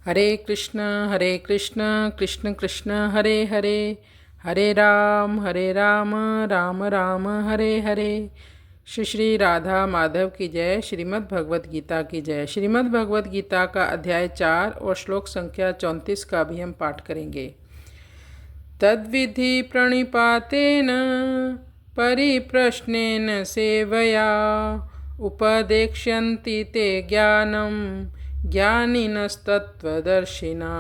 हरे कृष्ण कृष्ण कृष्ण हरे हरे, हरे राम राम राम हरे हरे। श्री श्री राधा माधव की जय। श्रीमद् भगवद गीता की जय। श्रीमद् भगवद गीता का अध्याय 4 और श्लोक संख्या 34 का भी हम पाठ करेंगे। तद्विधि प्रणिपातेन परिप्रश्नेन सेवया उपदेक्ष्यन्ति ते ज्ञानं ज्ञानिनस्तत्त्वदर्शिना।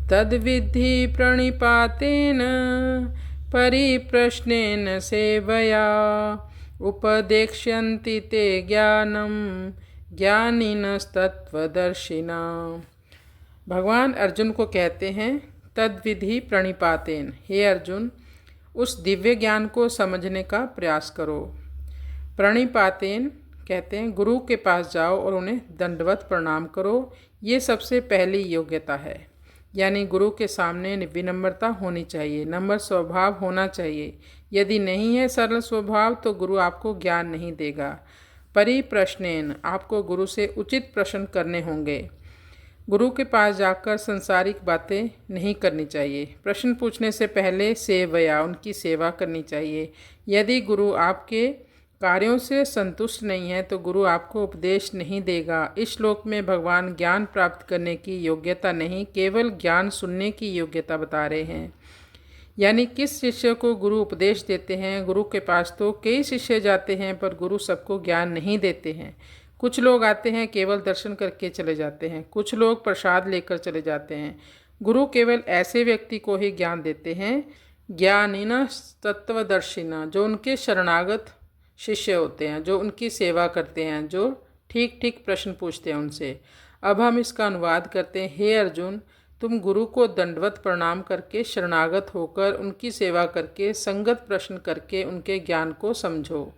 तद्विधि प्रणिपातेन परिप्रश्नेन सेवया उपदेक्ष्यन्ति ते ज्ञानं ज्ञानिनस्तत्त्वदर्शिना। भगवान अर्जुन को कहते हैं, तद्विधि प्रणिपातेन, हे अर्जुन, उस दिव्य ज्ञान को समझने का प्रयास करो। प्रणिपातेन कहते हैं गुरु के पास जाओ और उन्हें दंडवत प्रणाम करो। ये सबसे पहली योग्यता है, यानी गुरु के सामने विनम्रता होनी चाहिए, नम्र स्वभाव होना चाहिए। यदि नहीं है सरल स्वभाव तो गुरु आपको ज्ञान नहीं देगा। परिप्रश्नेन, आपको गुरु से उचित प्रश्न करने होंगे। गुरु के पास जाकर संसारिक बातें नहीं करनी चाहिए। प्रश्न पूछने से पहले सेवया, उनकी सेवा करनी चाहिए। यदि गुरु आपके कार्यों से संतुष्ट नहीं है तो गुरु आपको उपदेश नहीं देगा। इस श्लोक में भगवान ज्ञान प्राप्त करने की योग्यता नहीं, केवल ज्ञान सुनने की योग्यता बता रहे हैं। यानी किस शिष्य को गुरु उपदेश देते हैं। गुरु के पास तो कई शिष्य जाते हैं पर गुरु सबको ज्ञान नहीं देते हैं। कुछ लोग आते हैं केवल दर्शन करके चले जाते हैं, कुछ लोग प्रसाद लेकर चले जाते हैं। गुरु केवल ऐसे व्यक्ति को ही ज्ञान देते हैं, ज्ञानिना तत्वदर्शिना, जो उनके शरणागत शिष्य होते हैं, जो उनकी सेवा करते हैं, जो ठीक ठीक प्रश्न पूछते हैं उनसे। अब हम इसका अनुवाद करते हैं। हे अर्जुन, तुम गुरु को दंडवत प्रणाम करके, शरणागत होकर, उनकी सेवा करके, संगत प्रश्न करके उनके ज्ञान को समझो।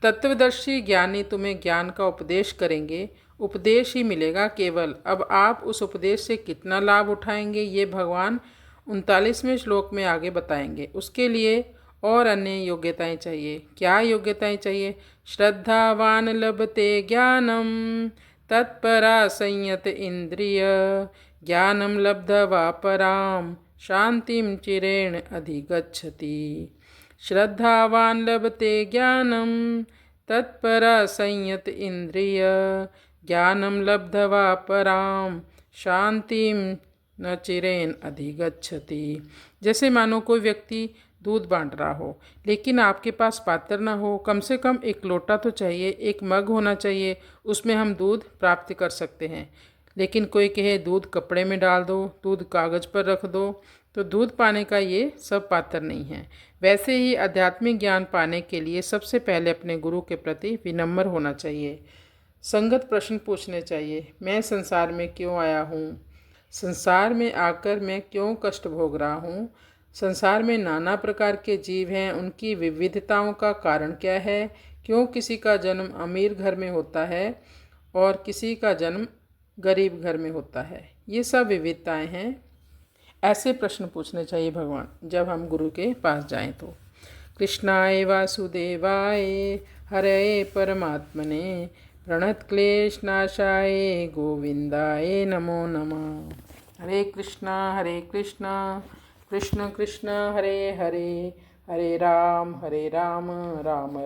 तत्वदर्शी ज्ञानी तुम्हें ज्ञान का उपदेश करेंगे, उपदेश ही मिलेगा केवल। अब आप उस उपदेश से कितना लाभ उठाएंगे ये भगवान 39वें श्लोक में आगे बताएंगे। उसके लिए और अन्य योग्यताएं चाहिए। क्या योग्यताएं चाहिए? श्रद्धावान लभते ज्ञानम तत्परा संयत इंद्रिय, ज्ञानम लब्ध्वा पराम शांतिम चिरेण अधिगच्छति। श्रद्धावान लभते ज्ञानम तत्परा संयत इंद्रिय, ज्ञानम लब्ध्वा पराम शांतिम न चिरेण अधिगच्छति। जैसे मानो कोई व्यक्ति दूध बांट रहा हो, लेकिन आपके पास पात्र ना हो। कम से कम एक लोटा तो चाहिए, एक मग होना चाहिए, उसमें हम दूध प्राप्त कर सकते हैं। लेकिन कोई कहे दूध कपड़े में डाल दो, दूध कागज़ पर रख दो, तो दूध पाने का ये सब पात्र नहीं है। वैसे ही आध्यात्मिक ज्ञान पाने के लिए सबसे पहले अपने गुरु के प्रति विनम्र होना चाहिए। संगत प्रश्न पूछने चाहिए। मैं संसार में क्यों आया हूँ? संसार में आकर मैं क्यों कष्ट भोग रहा हूँ? संसार में नाना प्रकार के जीव हैं, उनकी विविधताओं का कारण क्या है? क्यों किसी का जन्म अमीर घर में होता है और किसी का जन्म गरीब घर में होता है? ये सब विविधताएं हैं। ऐसे प्रश्न पूछने चाहिए भगवान जब हम गुरु के पास जाएं तो। कृष्णाय वासुदेवाय हरये परमात्मने प्रणतक्लेशनाशाय गोविंदाय नमो नमः। हरे कृष्णा कृष्ण कृष्ण हरे हरे, हरे राम राम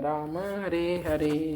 राम हरे हरे।